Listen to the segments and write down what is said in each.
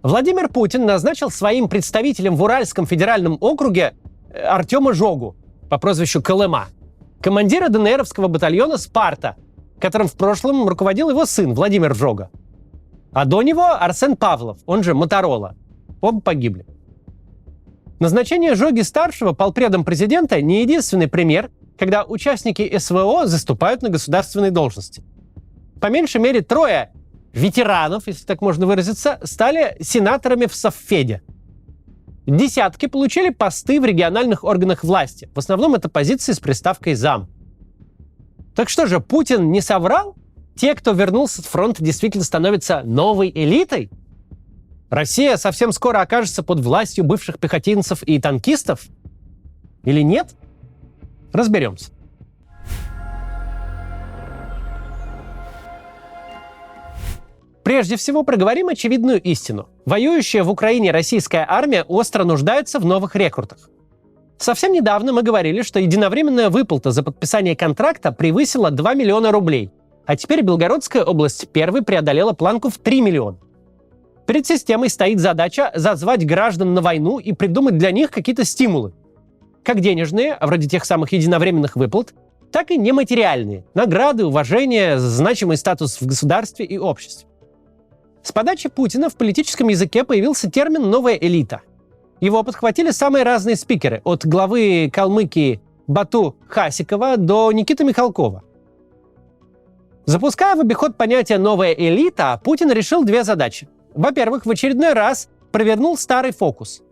Владимир Путин назначил своим представителем в Уральском федеральном округе Артема Жогу по прозвищу Колыма, командира ДНРовского батальона «Спарта», которым в прошлом руководил его сын Владимир Жога. А до него Арсен Павлов, он же Моторола. Оба погибли. Назначение Жоги-старшего полпредом президента не единственный пример, когда участники СВО заступают на государственные должности. По меньшей мере 3 ветеранов, если так можно выразиться, стали сенаторами в Совфеде. Десятки получили посты в региональных органах власти. В основном это позиции с приставкой «зам». Так что же, Путин не соврал? Те, кто вернулся с фронта, действительно становятся новой элитой? Россия совсем скоро окажется под властью бывших пехотинцев и танкистов? Или нет? Разберемся. Прежде всего, проговорим очевидную истину. Воюющая в Украине российская армия остро нуждается в новых рекрутах. Совсем недавно мы говорили, что единовременная выплата за подписание контракта превысила 2 миллиона рублей, а теперь Белгородская область первой преодолела планку в 3 миллиона. Перед системой стоит задача зазвать граждан на войну и придумать для них какие-то стимулы. Как денежные, вроде тех самых единовременных выплат, так и нематериальные – награды, уважение, значимый статус в государстве и обществе. С подачи Путина в политическом языке появился термин «новая элита». Его подхватили самые разные спикеры, от главы Калмыкии Бату Хасикова до Никиты Михалкова. Запуская в обиход понятие «новая элита», Путин решил 2 задачи. Во-первых, в очередной раз провернул старый фокус.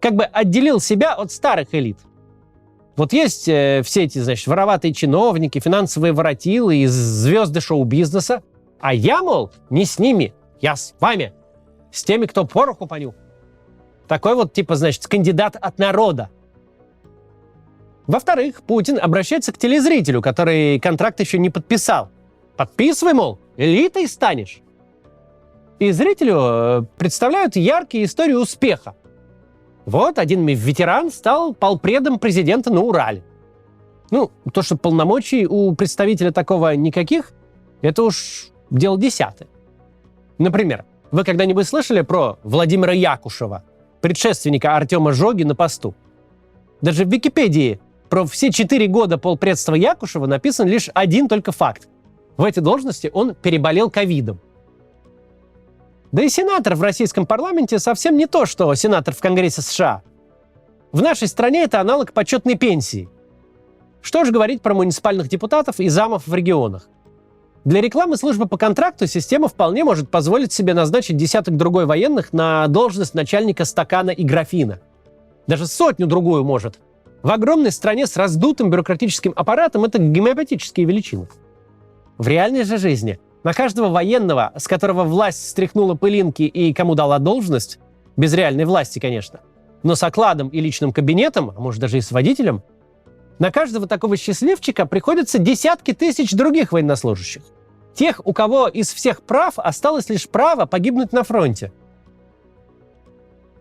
Как бы отделил себя от старых элит. Вот есть все эти, значит, вороватые чиновники, финансовые воротилы и звезды шоу-бизнеса. А я, мол, не с ними. Я с вами. С теми, кто пороху понюхал. Такой вот, типа, значит, кандидат от народа. Во-вторых, Путин обращается к телезрителю, который контракт еще не подписал. Подписывай, мол, элитой станешь. И зрителю представляют яркие истории успеха. Вот один ветеран стал полпредом президента на Урале. Ну, то, что полномочий у представителя такого никаких, это уж дело 10. Например, вы когда-нибудь слышали про Владимира Якушева, предшественника Артема Жоги на посту? Даже в Википедии про все 4 года полпредства Якушева написан лишь один только факт. В этой должности он переболел ковидом. Да и сенатор в российском парламенте совсем не то, что сенатор в Конгрессе США. В нашей стране это аналог почетной пенсии. Что же говорить про муниципальных депутатов и замов в регионах? Для рекламы службы по контракту система вполне может позволить себе назначить десяток другой военных на должность начальника стакана и графина. Даже 100-другую может. В огромной стране с раздутым бюрократическим аппаратом это гомеопатические величины. В реальной же жизни на каждого военного, с которого власть стряхнула пылинки и кому дала должность, без реальной власти, конечно, но с окладом и личным кабинетом, а может даже и с водителем, на каждого такого счастливчика приходится десятки тысяч других военнослужащих. Тех, у кого из всех прав осталось лишь право погибнуть на фронте.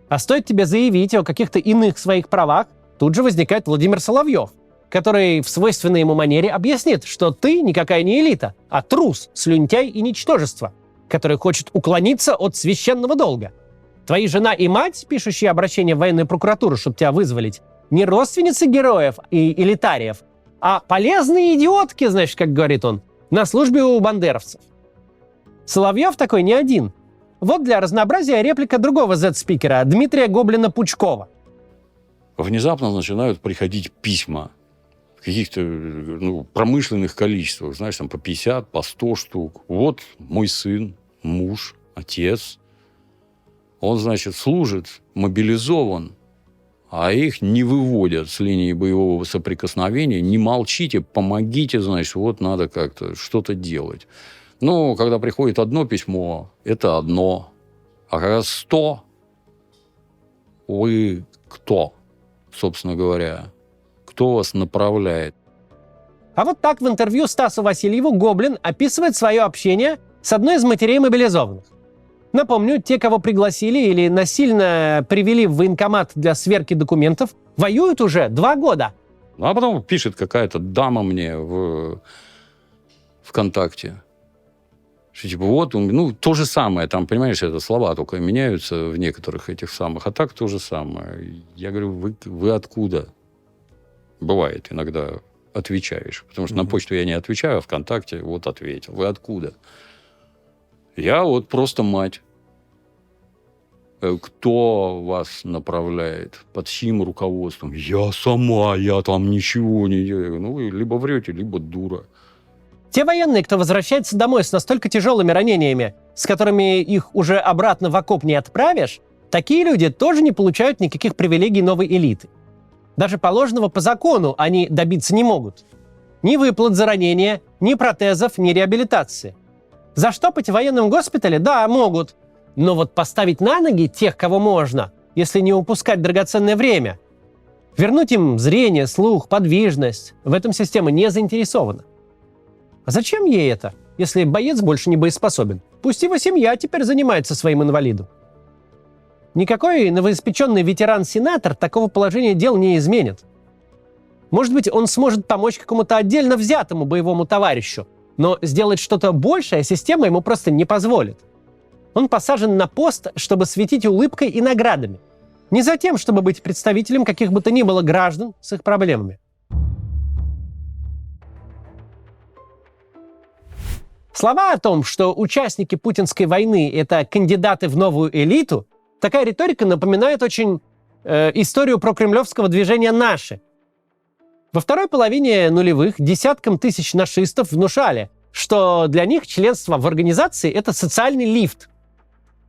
А стоит тебе заявить о каких-то иных своих правах, тут же возникает Владимир Соловьев, который в свойственной ему манере объяснит, что ты никакая не элита, а трус, слюнтяй и ничтожество, который хочет уклониться от священного долга. Твои жена и мать, пишущие обращение в военную прокуратуру, чтобы тебя вызволить, не родственницы героев и элитариев, а полезные идиотки, значит, как говорит он, на службе у бандеровцев. Соловьев такой не один. Вот для разнообразия реплика другого Z-спикера, Дмитрия Гоблина-Пучкова. Внезапно начинают приходить письма в каких-то промышленных количествах, знаешь, там по 50, по 100 штук. Вот мой сын, муж, отец, он, значит, служит, мобилизован, а их не выводят с линии боевого соприкосновения. Не молчите, помогите, значит, вот надо как-то что-то делать. Ну, когда приходит одно письмо, это одно. А когда 100, вы кто, собственно говоря? Кто вас направляет? А вот так в интервью Стасу Васильеву Гоблин описывает свое общение с одной из матерей мобилизованных. Напомню, те, кого пригласили или насильно привели в военкомат для сверки документов, воюют уже 2 года. А потом пишет какая-то дама мне в ВКонтакте. Что, типа, вот, ну, то же самое, там, понимаешь, это слова только меняются в некоторых этих самых, а так то же самое. Я говорю, вы откуда? Бывает, иногда отвечаешь. Потому что на почту я не отвечаю, а ВКонтакте вот ответил. Вы откуда? Я вот просто мать. Кто вас направляет? Под чьим руководством? Я сама, я там ничего не делаю. Ну, вы либо врете, либо дура. Те военные, кто возвращается домой с настолько тяжелыми ранениями, с которыми их уже обратно в окоп не отправишь, такие люди тоже не получают никаких привилегий новой элиты. Даже положенного по закону они добиться не могут. Ни выплат за ранения, ни протезов, ни реабилитации. Заштопать в военном госпитале? Да, могут. Но вот поставить на ноги тех, кого можно, если не упускать драгоценное время, вернуть им зрение, слух, подвижность, в этом система не заинтересована. А зачем ей это, если боец больше не боеспособен? Пусть его семья теперь занимается своим инвалидом. Никакой новоиспеченный ветеран-сенатор такого положения дел не изменит. Может быть, он сможет помочь какому-то отдельно взятому боевому товарищу, но сделать что-то большее система ему просто не позволит. Он посажен на пост, чтобы светить улыбкой и наградами. Не за тем, чтобы быть представителем каких бы то ни было граждан с их проблемами. Слова о том, что участники путинской войны – это кандидаты в новую элиту, такая риторика напоминает очень историю прокремлевского движения «Наши». Во второй половине нулевых десяткам тысяч нашистов внушали, что для них членство в организации – это социальный лифт,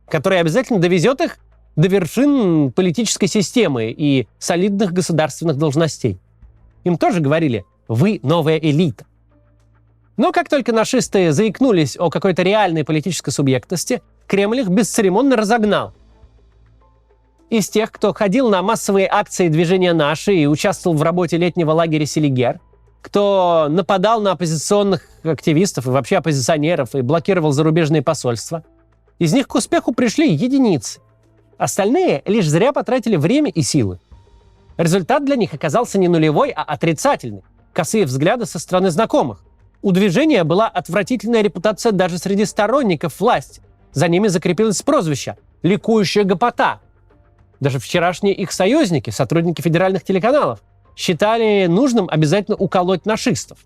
который обязательно довезет их до вершин политической системы и солидных государственных должностей. Им тоже говорили «вы новая элита». Но как только нашисты заикнулись о какой-то реальной политической субъектности, Кремль их бесцеремонно разогнал. Из тех, кто ходил на массовые акции движения «Наши» и участвовал в работе летнего лагеря «Селигер», кто нападал на оппозиционных активистов и вообще оппозиционеров и блокировал зарубежные посольства, из них к успеху пришли единицы. Остальные лишь зря потратили время и силы. Результат для них оказался не нулевой, а отрицательный. Косые взгляды со стороны знакомых. У движения была отвратительная репутация даже среди сторонников власти. За ними закрепилось прозвище «ликующая гопота». Даже вчерашние их союзники, сотрудники федеральных телеканалов, считали нужным обязательно уколоть нашистов.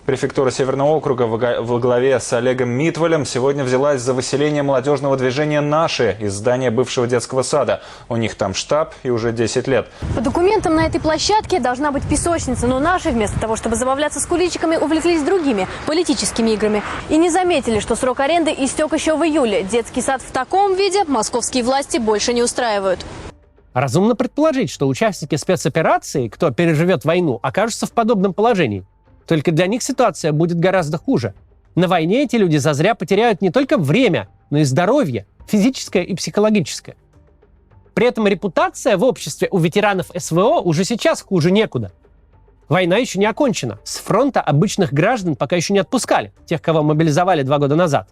Префектура Северного округа во главе с Олегом Митвалем сегодня взялась за выселение молодежного движения «Наши» из здания бывшего детского сада. У них там штаб и уже 10 лет. По документам на этой площадке должна быть песочница, но наши вместо того, чтобы забавляться с куличиками, увлеклись другими политическими играми. И не заметили, что срок аренды истек еще в июле. Детский сад в таком виде московские власти больше не устраивают. Разумно предположить, что участники спецоперации, кто переживет войну, окажутся в подобном положении. Только для них ситуация будет гораздо хуже. На войне эти люди зазря потеряют не только время, но и здоровье, физическое и психологическое. При этом репутация в обществе у ветеранов СВО уже сейчас хуже некуда. Война еще не окончена. С фронта обычных граждан пока еще не отпускали, тех, кого мобилизовали 2 года назад.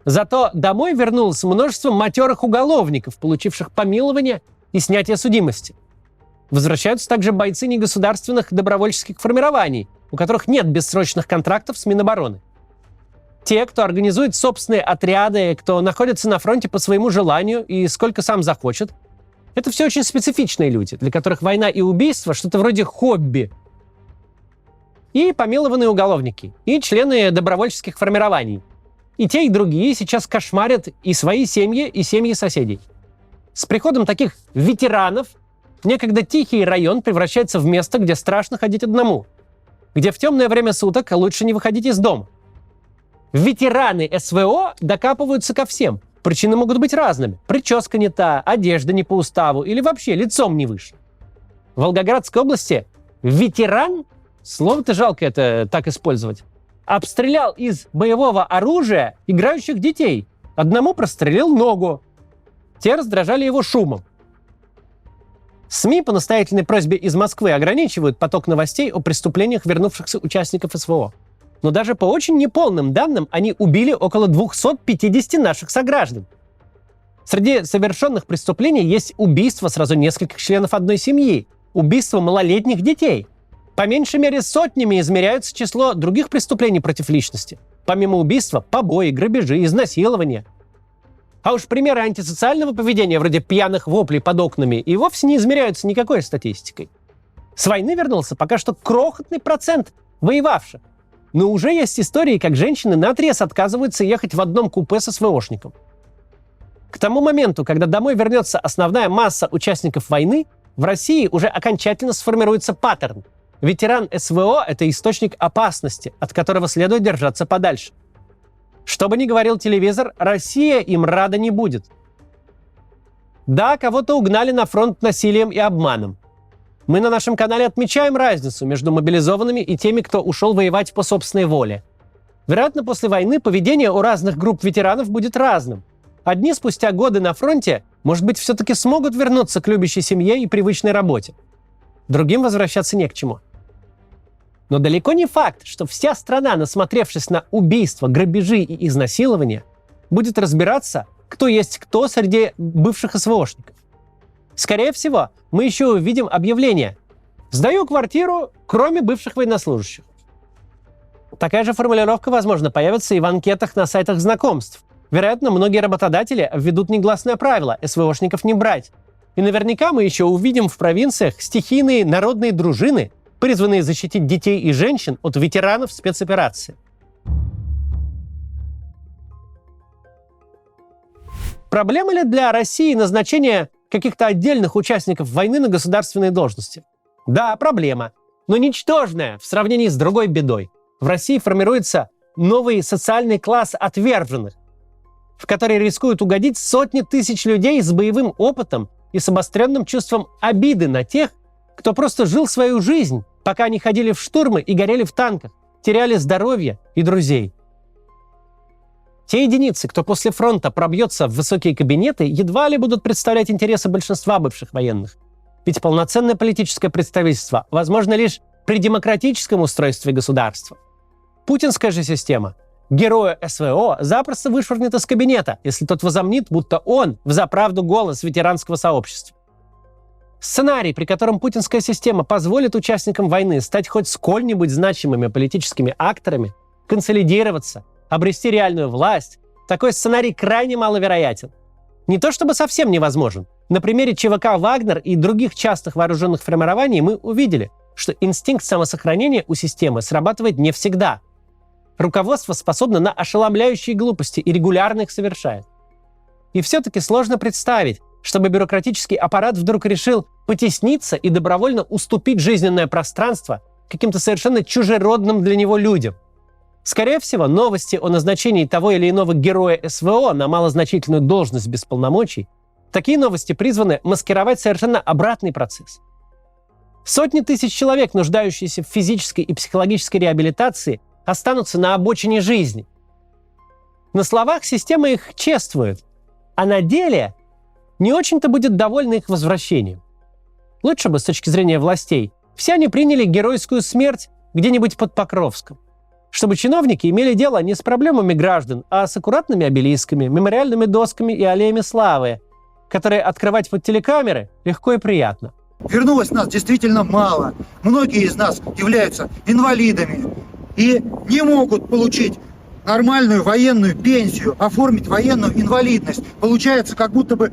Зато домой вернулось множество матерых уголовников, получивших помилование и снятие судимости. Возвращаются также бойцы негосударственных добровольческих формирований, у которых нет бессрочных контрактов с Минобороны. Те, кто организует собственные отряды, кто находится на фронте по своему желанию и сколько сам захочет, это все очень специфичные люди, для которых война и убийство что-то вроде хобби. И помилованные уголовники, и члены добровольческих формирований. И те, и другие сейчас кошмарят и свои семьи, и семьи соседей. С приходом таких ветеранов некогда тихий район превращается в место, где страшно ходить одному, где в темное время суток лучше не выходить из дома. Ветераны СВО докапываются ко всем. Причины могут быть разными. Прическа не та, одежда не по уставу или вообще лицом не выше. В Волгоградской области ветеран, слово-то жалко это так использовать, обстрелял из боевого оружия играющих детей. Одному прострелил ногу. Те раздражали его шумом. СМИ по настоятельной просьбе из Москвы ограничивают поток новостей о преступлениях вернувшихся участников СВО. Но даже по очень неполным данным они убили около 250 наших сограждан. Среди совершенных преступлений есть убийство сразу нескольких членов одной семьи, убийство малолетних детей. По меньшей мере сотнями измеряется число других преступлений против личности. Помимо убийства, побои, грабежи, изнасилования. А уж примеры антисоциального поведения, вроде пьяных воплей под окнами, и вовсе не измеряются никакой статистикой. С войны вернулся пока что крохотный процент воевавших. Но уже есть истории, как женщины наотрез отказываются ехать в одном купе со СВОшником. К тому моменту, когда домой вернется основная масса участников войны, в России уже окончательно сформируется паттерн. Ветеран СВО – это источник опасности, от которого следует держаться подальше. Что бы ни говорил телевизор, Россия им рада не будет. Да, кого-то угнали на фронт насилием и обманом. Мы на нашем канале отмечаем разницу между мобилизованными и теми, кто ушел воевать по собственной воле. Вероятно, после войны поведение у разных групп ветеранов будет разным. Одни спустя годы на фронте, может быть, все-таки смогут вернуться к любящей семье и привычной работе. Другим возвращаться не к чему. Но далеко не факт, что вся страна, насмотревшись на убийства, грабежи и изнасилования, будет разбираться, кто есть кто среди бывших СВОшников. Скорее всего, мы еще увидим объявление «Сдаю квартиру, кроме бывших военнослужащих». Такая же формулировка, возможно, появится и в анкетах на сайтах знакомств. Вероятно, многие работодатели введут негласное правило СВОшников не брать. И наверняка мы еще увидим в провинциях стихийные народные дружины, призванные защитить детей и женщин от ветеранов спецоперации. Проблема ли для России назначение каких-то отдельных участников войны на государственные должности? Да, проблема, но ничтожная в сравнении с другой бедой. В России формируется новый социальный класс отверженных, в который рискуют угодить сотни тысяч людей с боевым опытом и с обостренным чувством обиды на тех, кто просто жил свою жизнь, пока они ходили в штурмы и горели в танках, теряли здоровье и друзей. Те единицы, кто после фронта пробьется в высокие кабинеты, едва ли будут представлять интересы большинства бывших военных. Ведь полноценное политическое представительство возможно лишь при демократическом устройстве государства. Путинская же система героя СВО запросто вышвырнет из кабинета, если тот возомнит, будто он взаправду голос ветеранского сообщества. Сценарий, при котором путинская система позволит участникам войны стать хоть сколь-нибудь значимыми политическими акторами, консолидироваться, обрести реальную власть, такой сценарий крайне маловероятен. Не то чтобы совсем невозможен. На примере ЧВК «Вагнер» и других частых вооруженных формирований мы увидели, что инстинкт самосохранения у системы срабатывает не всегда. Руководство способно на ошеломляющие глупости и регулярно их совершает. И все-таки сложно представить, чтобы бюрократический аппарат вдруг решил потесниться и добровольно уступить жизненное пространство каким-то совершенно чужеродным для него людям. Скорее всего, новости о назначении того или иного героя СВО на малозначительную должность без полномочий, такие новости призваны маскировать совершенно обратный процесс. Сотни тысяч человек, нуждающиеся в физической и психологической реабилитации, останутся на обочине жизни. На словах система их чествует, а на деле не очень-то будет довольна их возвращением. Лучше бы, с точки зрения властей, все они приняли геройскую смерть где-нибудь под Покровском, чтобы чиновники имели дело не с проблемами граждан, а с аккуратными обелисками, мемориальными досками и аллеями славы, которые открывать под телекамеры легко и приятно. Вернулось нас действительно мало. Многие из нас являются инвалидами и не могут получить нормальную военную пенсию, оформить военную инвалидность. Получается, как будто бы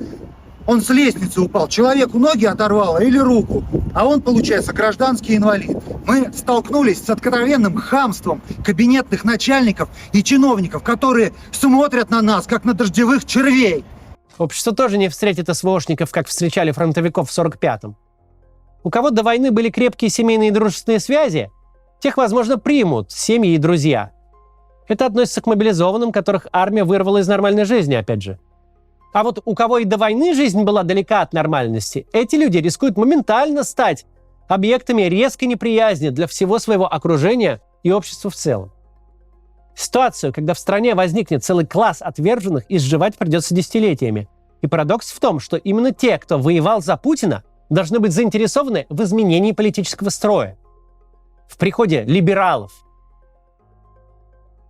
он с лестницы упал. Человеку ноги оторвало или руку, а он, получается, гражданский инвалид. Мы столкнулись с откровенным хамством кабинетных начальников и чиновников, которые смотрят на нас, как на дождевых червей. Общество тоже не встретит СВОшников, как встречали фронтовиков в 45-м. У кого до войны были крепкие семейные и дружественные связи, тех, возможно, примут семьи и друзья. Это относится к мобилизованным, которых армия вырвала из нормальной жизни, опять же. А вот у кого и до войны жизнь была далека от нормальности, эти люди рискуют моментально стать объектами резкой неприязни для всего своего окружения и общества в целом. Ситуацию, когда в стране возникнет целый класс отверженных, изживать придется десятилетиями. И парадокс в том, что именно те, кто воевал за Путина, должны быть заинтересованы в изменении политического строя, в приходе либералов.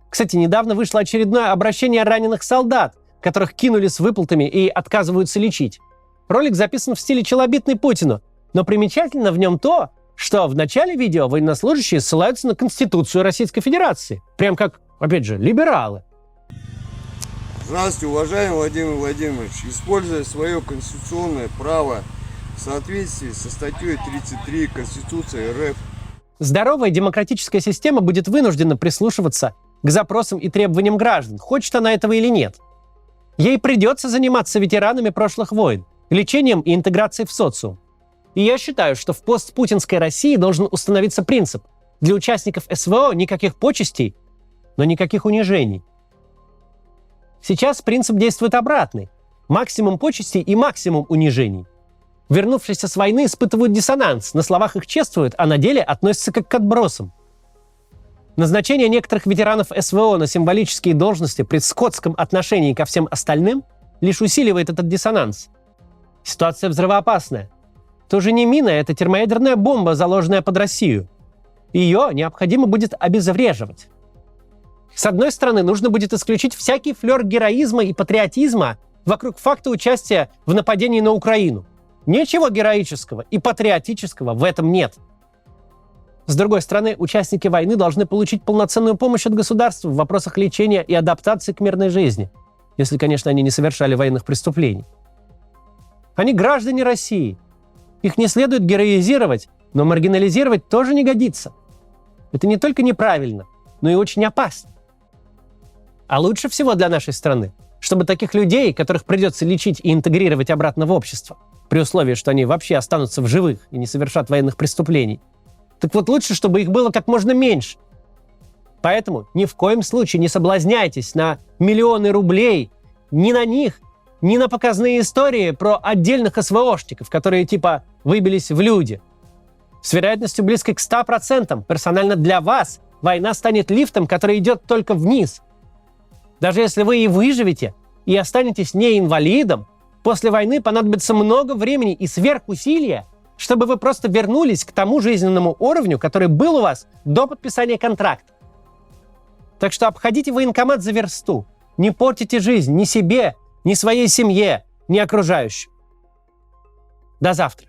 Кстати, недавно вышло очередное обращение раненых солдат, которых кинули с выплатами и отказываются лечить. Ролик записан в стиле челобитный Путину, но примечательно в нем то, что в начале видео военнослужащие ссылаются на Конституцию Российской Федерации. Прям как, опять же, либералы. Здравствуйте, уважаемый Владимир Владимирович. Используя свое конституционное право в соответствии со статьей 33 Конституции РФ, Здоровая демократическая система будет вынуждена прислушиваться к запросам и требованиям граждан, хочет она этого или нет. Ей придется заниматься ветеранами прошлых войн, лечением и интеграцией в социум. И я считаю, что в постпутинской России должен установиться принцип: для участников СВО никаких почестей, но никаких унижений. Сейчас принцип действует обратный. Максимум почестей и максимум унижений. Вернувшиеся с войны испытывают диссонанс, на словах их чествуют, а на деле относятся как к отбросам. Назначение некоторых ветеранов СВО на символические должности при скотском отношении ко всем остальным лишь усиливает этот диссонанс. Ситуация взрывоопасная. Это уже не мина, это термоядерная бомба, заложенная под Россию. Ее необходимо будет обезвреживать. С одной стороны, нужно будет исключить всякий флер героизма и патриотизма вокруг факта участия в нападении на Украину. Ничего героического и патриотического в этом нет. С другой стороны, участники войны должны получить полноценную помощь от государства в вопросах лечения и адаптации к мирной жизни, если, конечно, они не совершали военных преступлений. Они граждане России. Их не следует героизировать, но маргинализировать тоже не годится. Это не только неправильно, но и очень опасно. А лучше всего для нашей страны, чтобы таких людей, которых придется лечить и интегрировать обратно в общество, при условии, что они вообще останутся в живых и не совершат военных преступлений, так вот лучше, чтобы их было как можно меньше. Поэтому ни в коем случае не соблазняйтесь на миллионы рублей ни на них, ни на показные истории про отдельных СВОшников, которые типа выбились в люди. С вероятностью близкой к 100% персонально для вас война станет лифтом, который идет только вниз. Даже если вы и выживете, и останетесь не инвалидом, после войны понадобится много времени и сверхусилия, чтобы вы просто вернулись к тому жизненному уровню, который был у вас до подписания контракта. Так что обходите военкомат за версту. Не портите жизнь ни себе, ни своей семье, ни окружающим. До завтра.